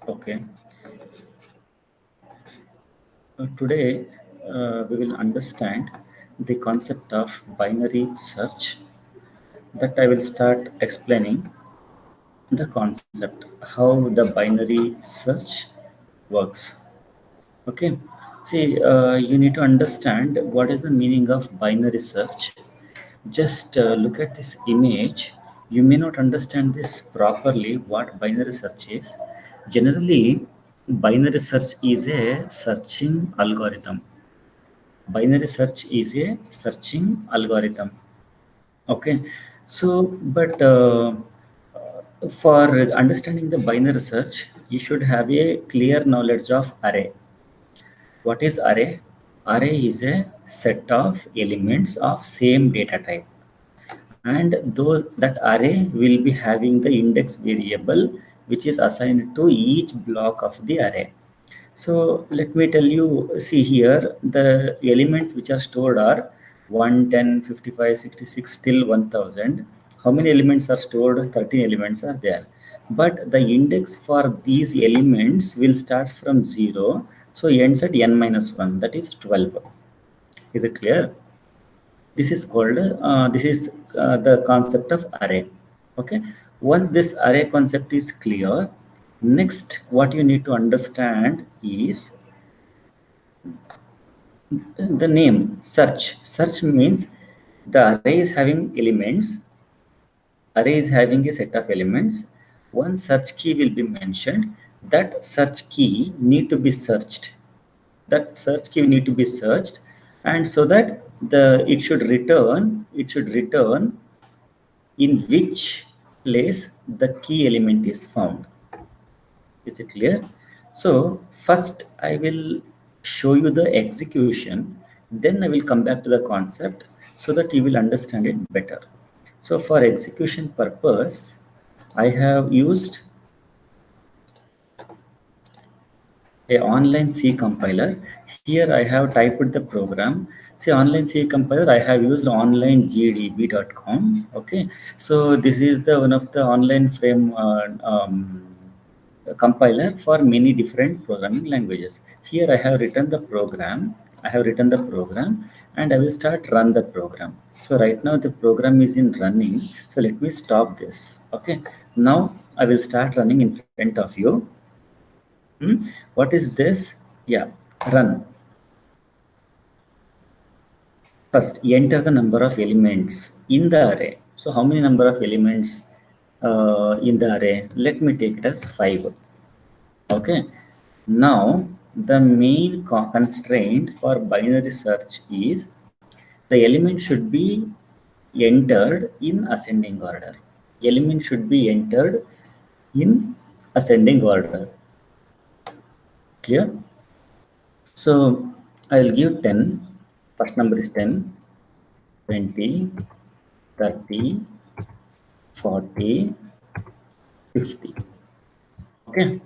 Okay. Today we will understand the concept of binary search. That I will start explaining the concept, how the binary search works. Okay. See, you need to understand what is the meaning of binary search. Just look at this image. You may not understand this properly, what binary search is. Generally, binary search is a searching algorithm. Binary search is a searching algorithm. Okay. So, but for understanding the binary search, you should have a clear knowledge of array. What is array? Array is a set of elements of same data type, and those that array will be having the index variable which is assigned to each block of the array. So let me tell you, see here, the elements which are stored are 1, 10, 55, 66 till 1000. How many elements are stored? 13 elements are there. But the index for these elements will start from 0. So ends at n minus 1, that is 12. Is it clear? This is called, this is the concept of array. Okay. Once this array concept is clear, next what you need to understand is the name search means the array is having elements. Array is having a set of elements. One search key will be mentioned. That search key need to be searched. That search key need to be searched, and so that the it should return in which place the key element is found. Is it clear? So first I will show you the execution, then I will come back to the concept so that you will understand it better. So for execution purpose, I have used a online C compiler. Here I have typed the program. See, online C compiler, I have used onlinegdb.com. Okay, so this is the one of the online frame compiler for many different programming languages. Here I have written the program. I have written the program, and I will start run the program. So right now the program is in running. So let me stop this. Okay, now I will start running in front of you. What is this? Yeah, run. First, enter the number of elements in the array. So how many number of elements in the array? Let me take it as 5. Okay. Now, the main constraint for binary search is the element should be entered in ascending order. Element should be entered in ascending order. Clear? So I'll give 10. First number is 10, 20, 30, 40, 50. Okay.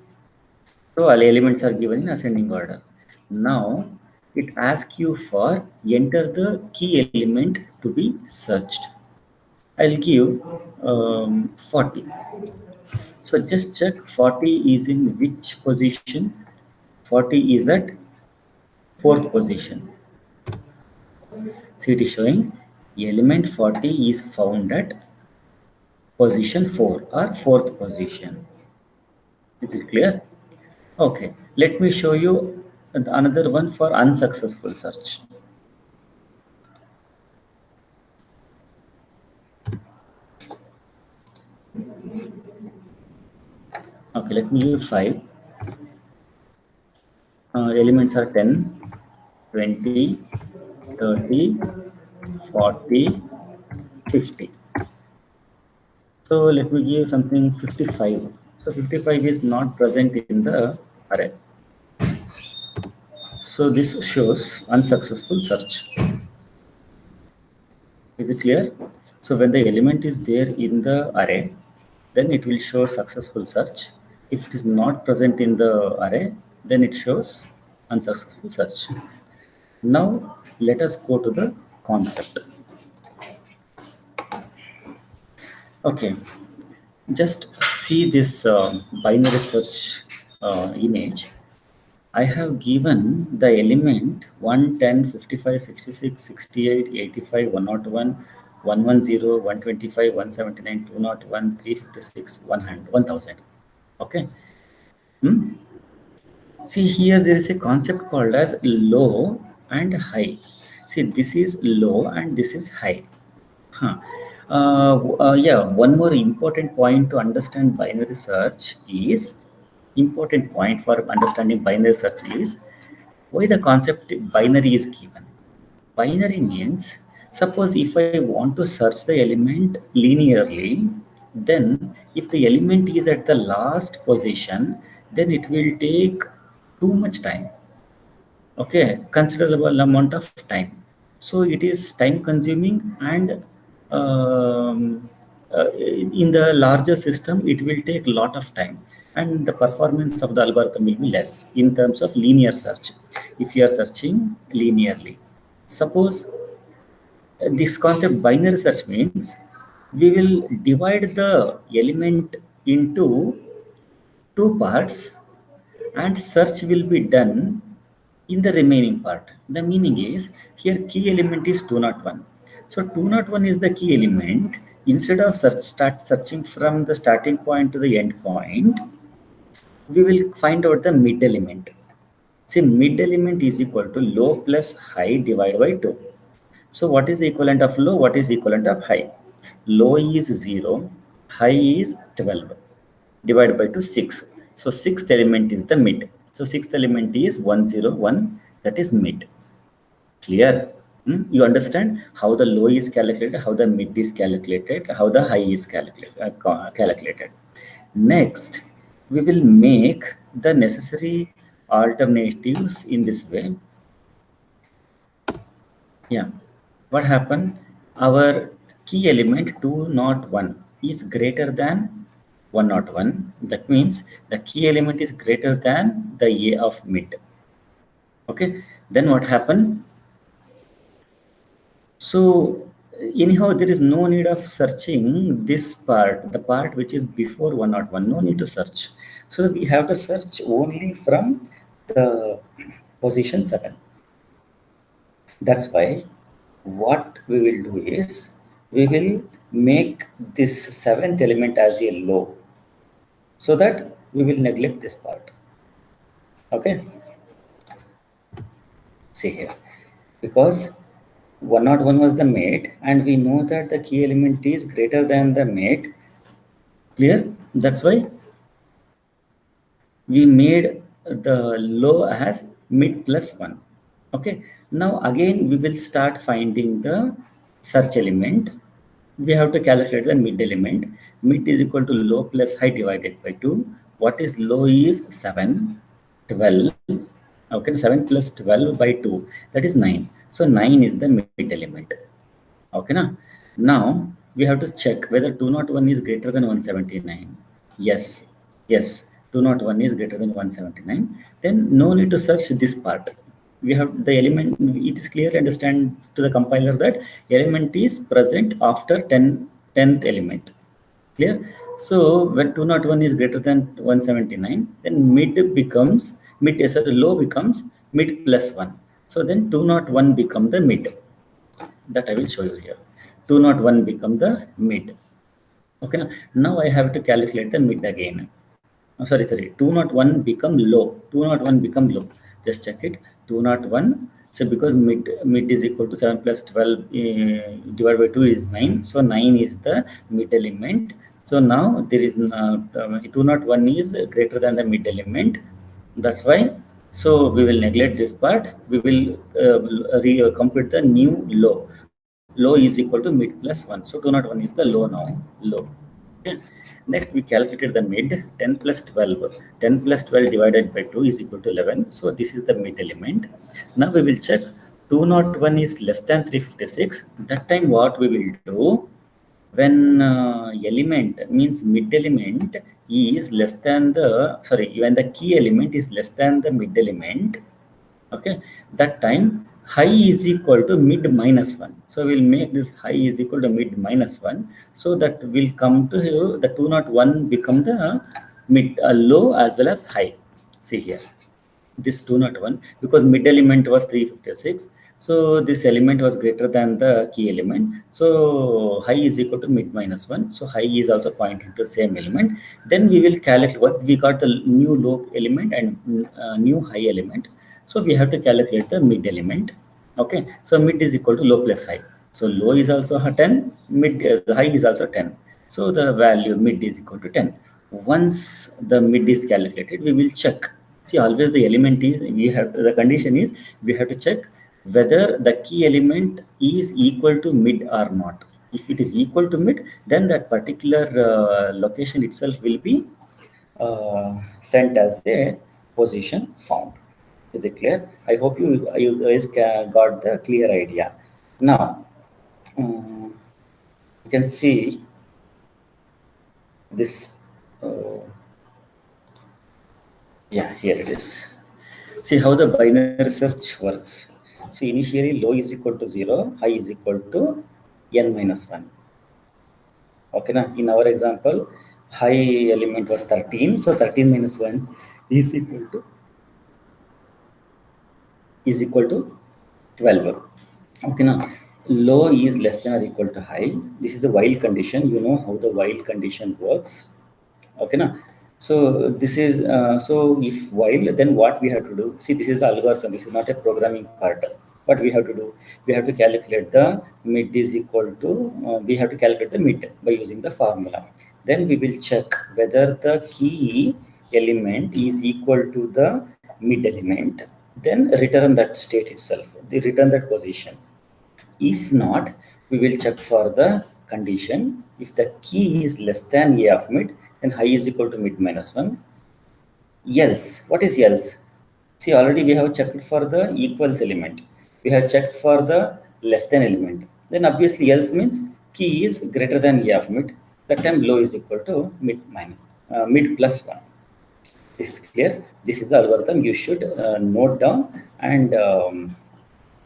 So all elements are given in ascending order. Now it asks you for enter the key element to be searched. I'll give 40. So just check 40 is in which position. 40 is at fourth position. See, it is showing element 40 is found at position 4 or fourth position. Is it clear? Okay, let me show you another one for unsuccessful search. Okay, let me give 5. Elements are 10, 20, 30, 40, 50. So let me give something 55. So 55 is not present in the array. So this shows unsuccessful search. Is it clear? So when the element is there in the array, then it will show successful search. If it is not present in the array, then it shows unsuccessful search. Now let us go to the concept. Okay, just see this binary search image, I have given the element 1, 10, 55, 66, 68, 85, 101, 110, 125, 179, 201, 356, 100, 1000. Okay. Hmm? See here there is a concept called as low and high. See, this is low and this is high. Huh. Yeah, one more important point to understand binary search is important point for understanding binary search is why the concept binary is given. Binary means suppose if I want to search the element linearly, then if the element is at the last position, then it will take too much time. Okay, considerable amount of time. So it is time consuming and in the larger system it will take a lot of time and the performance of the algorithm will be less in terms of linear search if you are searching linearly. Suppose this concept binary search means we will divide the element into two parts and search will be done in the remaining part. The meaning is here key element is 201. So 201 is the key element. Instead of start searching from the starting point to the end point, we will find out the mid element. See, mid element is equal to low plus high divided by 2. So what is the equivalent of low? What is equivalent of high? Low is 0, high is 12 divided by 2 6. So sixth element is the mid. So sixth element is 101, that is mid. Clear? You understand how the low is calculated, how the mid is calculated, how the high is calculated. Next, we will make the necessary alternatives in this way. Yeah. What happened? Our key element 201 is greater than 101. That means the key element is greater than the A of mid. Okay. Then what happened? So anyhow, there is no need of searching this part, the part which is before 101. No need to search. So we have to search only from the position 7. That's why what we will do is we will make this seventh element as a low so that we will neglect this part. Okay. See here, because 101 was the mate and we know that the key element is greater than the mate. Clear? That's why we made the low as mid plus 1. Okay. Now again we will start finding the search element. We have to calculate the mid element. Mid is equal to low plus high divided by 2. What is low is 7, 12. Okay, 7 plus 12 by 2, that is 9. So 9 is the mid element. Okay, now we have to check whether 201 is greater than 179. Yes, yes, 201 is greater than 179. Then no need to search this part. We have the element, it is clearly understand to the compiler that element is present after 10th element. Clear? So when 201 is greater than 179, then low becomes mid plus 1. So then 201 become the mid. That I will show you here. 201 become the mid. Okay, now I have to calculate the mid again. Oh, sorry, 201 become low. 201 become low. Just check it. 201. So because mid is equal to 7 plus 12 divided by 2 is 9. So 9 is the mid element. So now there is 201 is greater than the mid element. That's why. So we will neglect this part. We will compute the new low. Low is equal to mid plus 1. So 201 is the low now. Low. Okay. Next, we calculated the mid 10 plus 12. 10 plus 12 divided by 2 is equal to 11. So this is the mid element. Now we will check 201 is less than 356. That time what we will do, when element means mid element is less than the, when the key element is less than the mid element, okay, that time high is equal to mid minus 1. So we'll make this high is equal to mid minus 1. So that will come to the 201 become the mid low as well as high. See here, this 201, because mid element was 356. So this element was greater than the key element. So high is equal to mid minus 1. So high is also pointing to the same element. Then we will calculate what we got, the new low element and new high element. So we have to calculate the mid element. Okay. So mid is equal to low plus high. So low is also 10, mid high is also 10. So the value mid is equal to 10. Once the mid is calculated, we will check. See, always the element is, we have, the condition is, we have to check whether the key element is equal to mid or not. If it is equal to mid, then that particular location itself will be sent as a position found. Is it clear? I hope you guys got the clear idea. Now, you can see this. Yeah, here it is. See how the binary search works. So initially low is equal to 0, high is equal to n minus 1. Okay, now in our example, high element was 13, so 13 minus 1 is equal to 12. Okay, now low is less than or equal to high. This is a while condition. You know how the while condition works. Okay, now so this is so if while, then what we have to do, see, this is the algorithm, this is not a programming part. What we have to do, we have to calculate the mid is equal to we have to calculate the mid by using the formula. Then we will check whether the key element is equal to the mid element, then return that state itself, they return that position. If not, we will check for the condition. If the key is less than a of mid, then high is equal to mid minus 1. Else, what is else? See, already we have checked for the equals element. We have checked for the less than element. Then obviously else means key is greater than a of mid. That time low is equal to mid plus 1. This is clear. This is the algorithm. You should note down and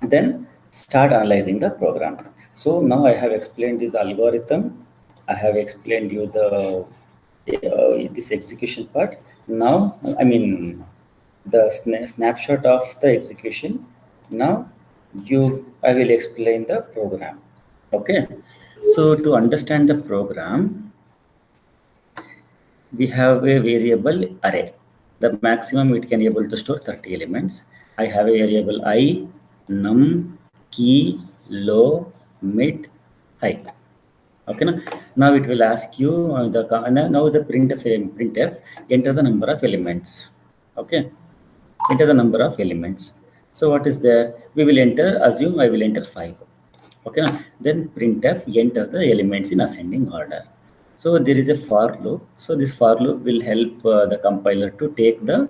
then start analyzing the program. So now I have explained you the algorithm. I have explained you the this execution part. Now, I mean the snapshot of the execution. Now I will explain the program. Okay. So to understand the program, we have a variable array. The maximum it can able to store 30 elements. I have a variable I, num, key, low, mid, high. Okay, now it will ask you now the printf enter the number of elements. Okay, enter the number of elements. So what is there? We will enter, assume I will enter 5. Okay, then printf enter the elements in ascending order. So there is a for loop. So this for loop will help the compiler to take the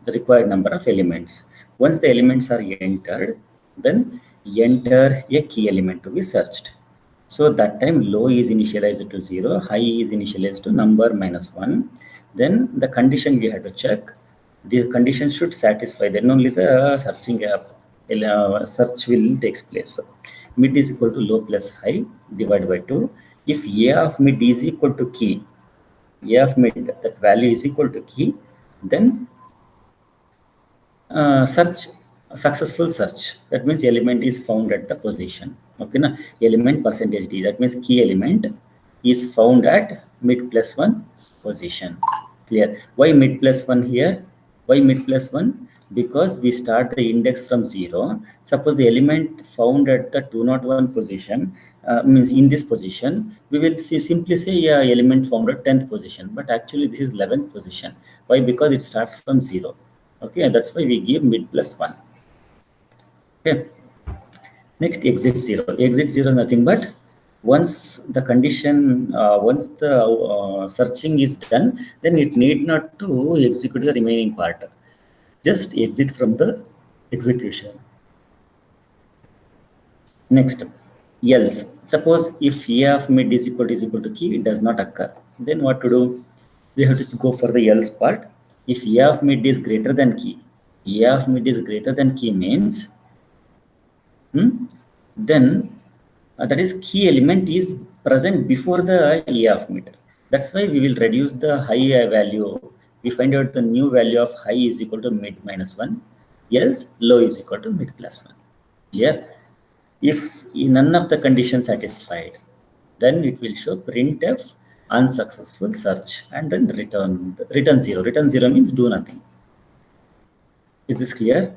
required number of elements. Once the elements are entered, then enter a key element to be searched. So that time low is initialized to 0, high is initialized to number minus 1. Then the condition we have to check. The condition should satisfy. Then only the search will takes place. Mid is equal to low plus high divided by 2. If a of mid is equal to key, a of mid, that value is equal to key, then search, successful search. That means element is found at the position. Okay, na element percentage d. That means key element is found at mid plus 1 position. Clear? Why mid plus 1 here? Why mid plus 1? Because we start the index from 0. Suppose the element found at the 201 position means in this position, we will simply say yeah, element found at 10th position, but actually this is 11th position. Why? Because it starts from 0. Okay, that's why we give mid plus 1. Okay, next exit 0. Exit 0 nothing but once the condition, once the searching is done, then it need not to execute the remaining part. Just exit from the execution. Next, else. Suppose if a of mid is equal to key, it does not occur. Then what to do? We have to go for the else part. If a of mid is greater than key, a of mid is greater than key means, then that is key element is present before the a of mid. That's why we will reduce the high value we find out the new value of high is equal to mid minus 1, else low is equal to mid plus 1. Yeah. If none of the conditions satisfied, then it will show printf unsuccessful search and then return 0. Return 0 means do nothing. Is this clear?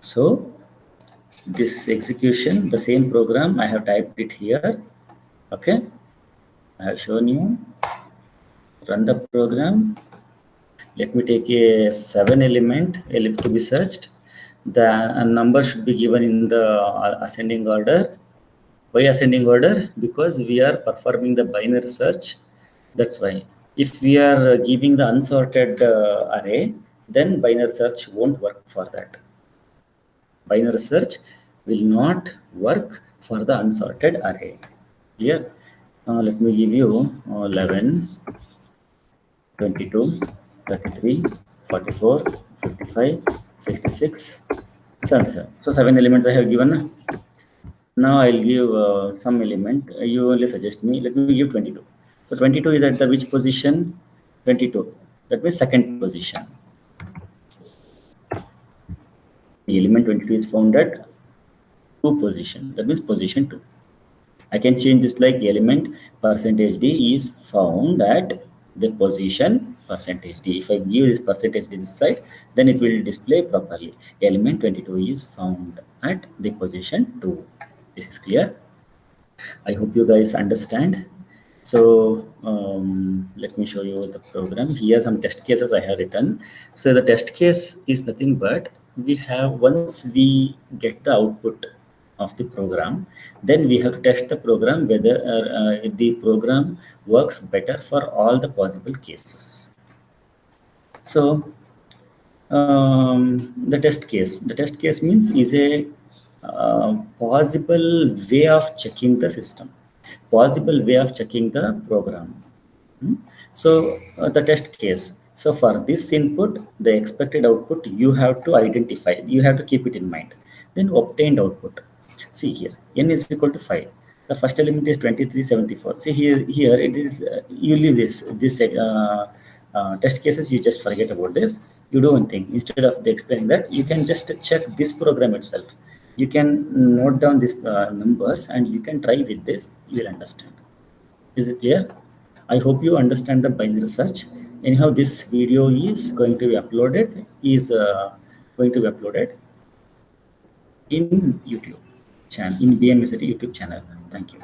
So this execution, the same program, I have typed it here. Okay, I have shown you. Run the program. Let me take a 7 element to be searched. The number should be given in the ascending order. Why ascending order? Because we are performing the binary search. That's why. If we are giving the unsorted array, then binary search won't work for that. Binary search will not work for the unsorted array. Clear? Let me give you 11, 22, 33, 44, 55, 66, 77. So 7 elements I have given. Now I'll give some element. You only suggest me. Let me give 22. So 22 is at the which position? 22. That means second position. The element 22 is found at 2 position. That means position 2. I can change this like element percentage %d is found at the position percentage %d. If I give this percentage %d this side, then it will display properly. Element 22 is found at the position 2. This is clear. I hope you guys understand. So let me show you the program. Here some test cases I have written. So the test case is nothing but we have, once we get the output of the program, then we have to test the program whether the program works better for all the possible cases. So the test case means is a possible way of checking the system, possible way of checking the program. So the test case. So for this input, the expected output you have to identify, you have to keep it in mind. Then obtained output. See here, n is equal to 5. The first element is 2374. See here it is, you leave this test cases, you just forget about this. You do one thing, instead of explaining that, you can just check this program itself. You can note down these numbers and you can try with this, you will understand. Is it clear? I hope you understand the binary search. Anyhow, this video is going to be uploaded, in YouTube channel, in BMSIT YouTube channel. Thank you.